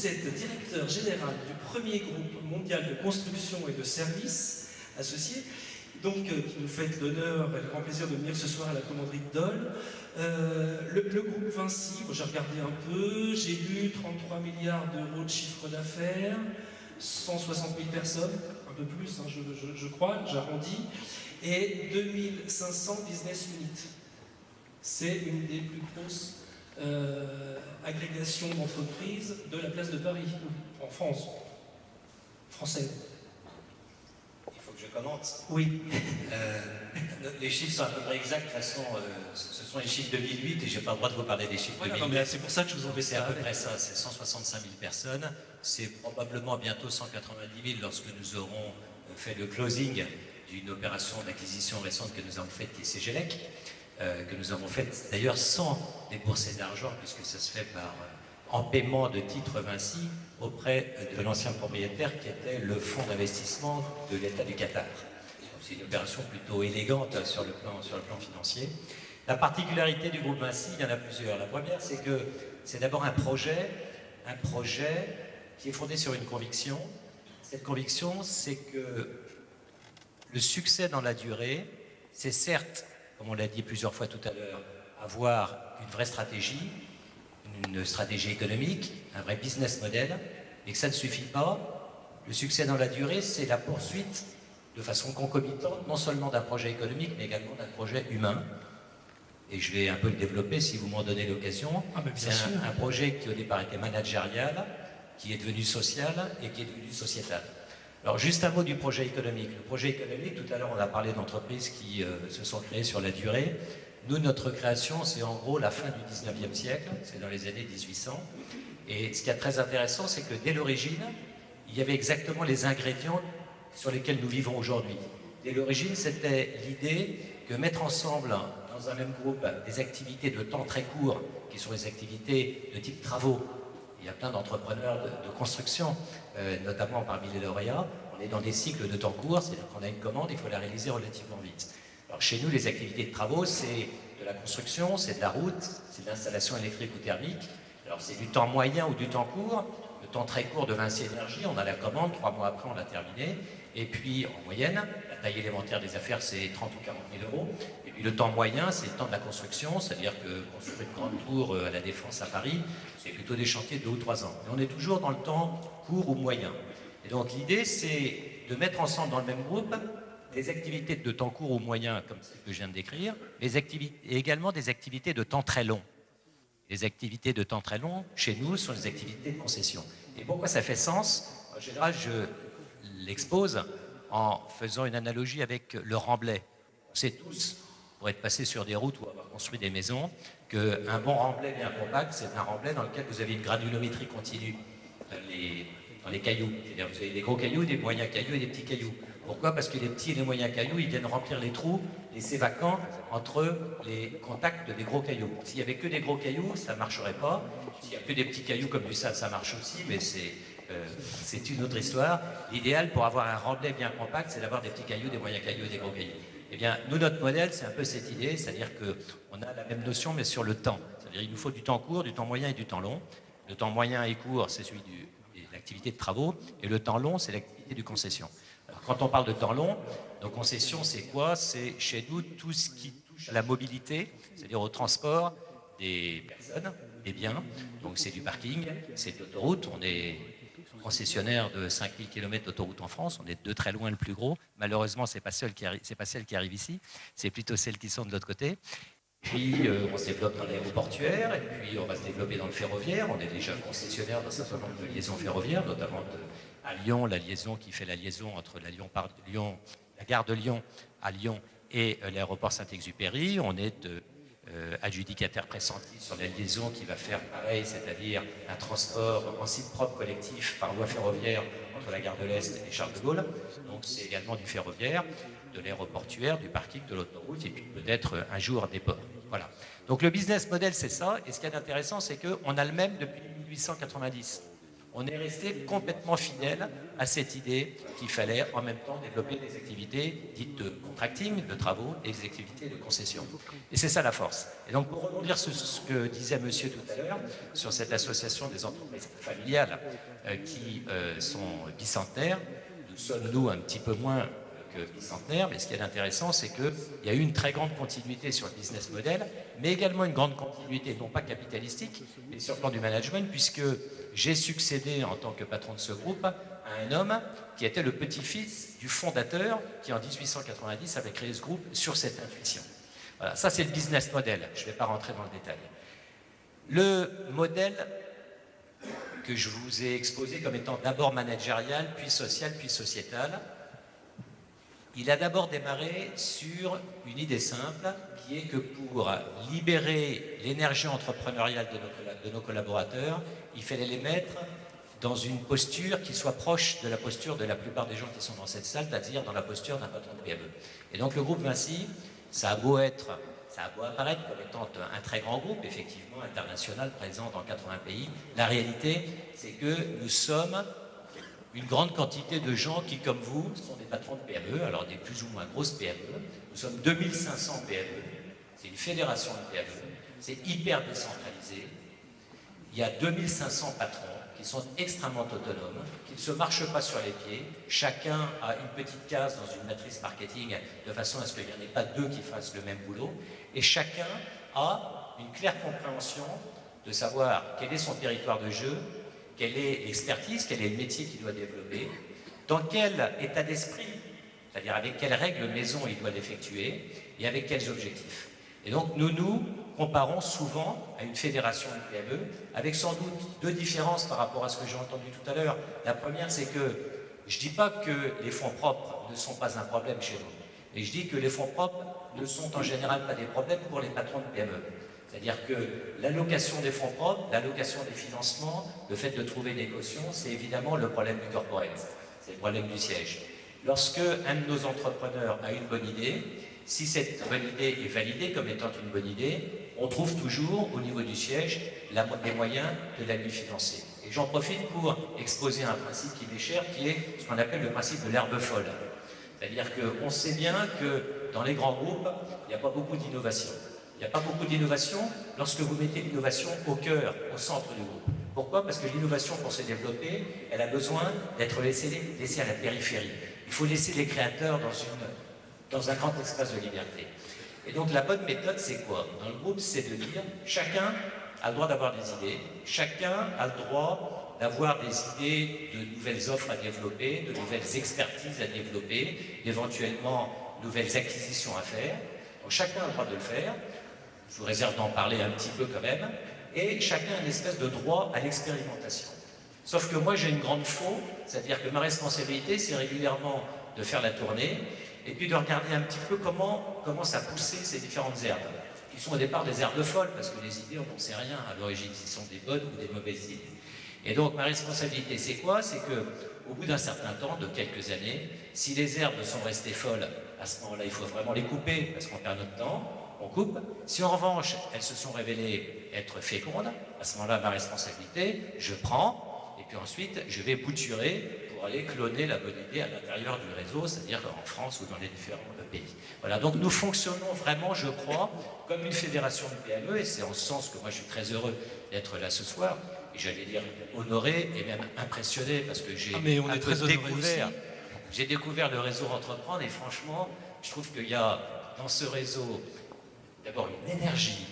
vous êtes directeur général du premier groupe mondial de construction et de services associés, donc qui nous faites l'honneur et le grand plaisir de venir ce soir à la commanderie de Dole. Le groupe Vinci, j'ai regardé un peu, j'ai lu 33 milliards d'euros de chiffre d'affaires, 160 000 personnes, un peu plus, hein, je crois, j'arrondis, et 2500 business units. C'est une des plus grosses agrégations d'entreprises de la place de Paris, en France, française. Il faut que je commente. Oui. Les chiffres sont à peu près exacts. De toute façon, ce sont les chiffres 2008 et je n'ai pas le droit de vous parler des chiffres 2008. C'est pour ça que je vous embête. C'est à peu près ça, c'est 165 000 personnes. C'est probablement bientôt 190 000 lorsque nous aurons fait le closing d'une opération d'acquisition récente que nous avons faite, qui est Cegelec, que nous avons faite d'ailleurs sans débourser d'argent, puisque ça se fait en paiement de titres Vinci auprès de l'ancien propriétaire qui était le fonds d'investissement de l'État du Qatar. C'est une opération plutôt élégante sur le plan financier. La particularité du groupe Vinci, il y en a plusieurs. La première, c'est que c'est d'abord un projet qui est fondé sur une conviction. Cette conviction, c'est que le succès dans la durée, c'est certes, comme on l'a dit plusieurs fois tout à l'heure, avoir une vraie stratégie, une stratégie économique, un vrai business model, mais que ça ne suffit pas. Le succès dans la durée, c'est la poursuite de façon concomitante, non seulement d'un projet économique, mais également d'un projet humain. Et je vais un peu le développer si vous m'en donnez l'occasion. C'est un projet qui au départ était managérial, qui est devenu social et qui est devenu sociétal. Alors juste un mot du projet économique. Le projet économique, tout à l'heure on a parlé d'entreprises qui se sont créées sur la durée. Nous, notre création, c'est en gros la fin du 19e siècle, c'est dans les années 1800. Et ce qui est très intéressant, c'est que dès l'origine, il y avait exactement les ingrédients sur lesquels nous vivons aujourd'hui. Dès l'origine, c'était l'idée que mettre ensemble dans un même groupe des activités de temps très court, qui sont les activités de type travaux. Il y a plein d'entrepreneurs de construction, notamment parmi les lauréats. On est dans des cycles de temps court, c'est-à-dire qu'on a une commande, il faut la réaliser relativement vite. Alors chez nous, les activités de travaux, c'est de la construction, c'est de la route, c'est de l'installation électrique ou thermique. Alors c'est du temps moyen ou du temps court. Le temps très court de Vinci Énergie, on a la commande, 3 mois après on l'a terminée. Et puis en moyenne, la taille élémentaire des affaires c'est 30 ou 40 000 euros. Et puis le temps moyen, c'est le temps de la construction, c'est-à-dire que construire une grande tour à la Défense à Paris, c'est plutôt des chantiers de 2 ou 3 ans. Mais on est toujours dans le temps court ou moyen. Et donc l'idée c'est de mettre ensemble dans le même groupe des activités de temps court ou moyen, comme celles que je viens de décrire, et également des activités de temps très long. Les activités de temps très long, chez nous, sont des activités de concession. Et pourquoi ça fait sens? En général, je l'expose en faisant une analogie avec le remblai. On sait tous, pour être passé sur des routes ou avoir construit des maisons, qu'un bon remblai bien compact, c'est un remblai dans lequel vous avez une granulométrie continue dans les cailloux. C'est-à-dire que vous avez des gros cailloux, des moyens cailloux et des petits cailloux. Pourquoi? Parce que les petits et les moyens cailloux, ils viennent remplir les trous, laisser vacants entre les contacts des gros cailloux. S'il n'y avait que des gros cailloux, ça ne marcherait pas. S'il n'y a que des petits cailloux comme du sable, ça marche aussi, mais c'est une autre histoire. L'idéal pour avoir un remblai bien compact, c'est d'avoir des petits cailloux, des moyens cailloux et des gros cailloux. Eh bien, nous, notre modèle, c'est un peu cette idée, c'est-à-dire qu'on a la même notion, mais sur le temps. C'est-à-dire qu'il nous faut du temps court, du temps moyen et du temps long. Le temps moyen et court, c'est celui de l'activité de travaux, et le temps long, c'est l'activité du concession. Alors, quand on parle de temps long, nos concessions, c'est quoi? C'est chez nous tout ce qui touche à la mobilité, c'est-à-dire au transport des personnes, des biens. Donc c'est du parking, c'est de l'autoroute. On est concessionnaire de 5000 km d'autoroute en France. On est de très loin le plus gros. Malheureusement, ce n'est pas celle qui arrive ici. C'est plutôt celles qui sont de l'autre côté. Puis on se développe dans l'aéroportuaire, et puis on va se développer dans le ferroviaire. On est déjà concessionnaire d'un certain nombre de liaisons ferroviaires, notamment à Lyon, la liaison qui fait la liaison entre la gare de Lyon à Lyon et l'aéroport Saint-Exupéry. On est adjudicataire pressenti sur la liaison qui va faire pareil, c'est-à-dire un transport en site propre collectif par voie ferroviaire entre la gare de l'Est et Charles de Gaulle. Donc c'est également du ferroviaire, de l'aéroportuaire, du parking, de l'autoroute, et puis peut-être un jour des ports. Voilà. Donc le business model, c'est ça. Et ce qui est intéressant, c'est qu'on a le même depuis 1890. On est resté complètement fidèle à cette idée qu'il fallait en même temps développer des activités dites de contracting, de travaux, et des activités de concession. Et c'est ça la force. Et donc pour rebondir sur ce que disait monsieur tout à l'heure, sur cette association des entreprises familiales qui sont bicentenaires, nous sommes nous un petit peu moins que bicentenaires, mais ce qui est intéressant, c'est qu'il y a eu une très grande continuité sur le business model, mais également une grande continuité, non pas capitalistique, mais sur le plan du management, puisque j'ai succédé en tant que patron de ce groupe à un homme qui était le petit-fils du fondateur qui en 1890 avait créé ce groupe sur cette intuition. Voilà, ça c'est le business model, je ne vais pas rentrer dans le détail. Le modèle que je vous ai exposé comme étant d'abord managérial, puis social, puis sociétal, il a d'abord démarré sur une idée simple, qui est que pour libérer l'énergie entrepreneuriale de nos collaborateurs, il fallait les mettre dans une posture qui soit proche de la posture de la plupart des gens qui sont dans cette salle, c'est-à-dire dans la posture d'un patron de PME. Et donc le groupe Vinci, ça a beau apparaître comme étant un très grand groupe, effectivement international, présent dans 80 pays, la réalité, c'est que nous sommes une grande quantité de gens qui, comme vous, sont des patrons de PME, alors des plus ou moins grosses PME. Nous sommes 2500 PME, c'est une fédération de PME, c'est hyper décentralisé. Il y a 2500 patrons qui sont extrêmement autonomes, qui ne se marchent pas sur les pieds. Chacun a une petite case dans une matrice marketing de façon à ce qu'il n'y en ait pas deux qui fassent le même boulot. Et chacun a une claire compréhension de savoir quel est son territoire de jeu, quelle est l'expertise, quel est le métier qu'il doit développer, dans quel état d'esprit, c'est-à-dire avec quelles règles maison il doit l'effectuer et avec quels objectifs. Et donc nous comparons souvent à une fédération de PME, avec sans doute deux différences par rapport à ce que j'ai entendu tout à l'heure. La première, c'est que je ne dis pas que les fonds propres ne sont pas un problème chez nous, mais je dis que les fonds propres ne sont en général pas des problèmes pour les patrons de PME. C'est-à-dire que l'allocation des fonds propres, l'allocation des financements, le fait de trouver des cautions, c'est évidemment le problème du corporate, c'est le problème du siège. Lorsque un de nos entrepreneurs a une bonne idée, si cette bonne idée est validée comme étant une bonne idée, on trouve toujours au niveau du siège les moyens de la lui financer. Et j'en profite pour exposer un principe qui m'est cher, qui est ce qu'on appelle le principe de l'herbe folle. C'est-à-dire qu'on sait bien que dans les grands groupes, il n'y a pas beaucoup d'innovation. Il n'y a pas beaucoup d'innovation lorsque vous mettez l'innovation au cœur, au centre du groupe. Pourquoi? Parce que l'innovation, pour se développer, elle a besoin d'être laissée à la périphérie. Il faut laisser les créateurs dans un grand espace de liberté. Et donc la bonne méthode, c'est quoi? Dans le groupe, c'est de dire chacun a le droit d'avoir des idées, chacun a le droit d'avoir des idées de nouvelles offres à développer, de nouvelles expertises à développer, d'éventuellement nouvelles acquisitions à faire. Donc chacun a le droit de le faire. Je vous réserve d'en parler un petit peu quand même, et chacun a une espèce de droit à l'expérimentation. Sauf que moi j'ai une grande faute, c'est-à-dire que ma responsabilité c'est régulièrement de faire la tournée, et puis de regarder un petit peu comment ça poussait ces différentes herbes, qui sont au départ des herbes folles, parce que les idées on n'en sait rien à l'origine, si ce sont des bonnes ou des mauvaises idées. Et donc ma responsabilité c'est quoi? C'est qu'au bout d'un certain temps, de quelques années, si les herbes sont restées folles, à ce moment-là il faut vraiment les couper, parce qu'on perd notre temps, on coupe. Si en revanche, elles se sont révélées être fécondes, à ce moment-là, ma responsabilité, je prends, et puis ensuite, je vais bouturer pour aller cloner la bonne idée à l'intérieur du réseau, c'est-à-dire en France ou dans les différents pays. Voilà, donc nous fonctionnons vraiment, je crois, comme une fédération de PME, et c'est en ce sens que moi je suis très heureux d'être là ce soir, et j'allais dire honoré et même impressionné, parce que j'ai découvert le réseau Entreprendre, et franchement, je trouve qu'il y a dans ce réseau d'abord une énergie,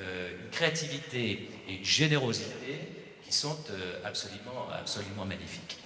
une créativité et une générosité qui sont absolument magnifiques.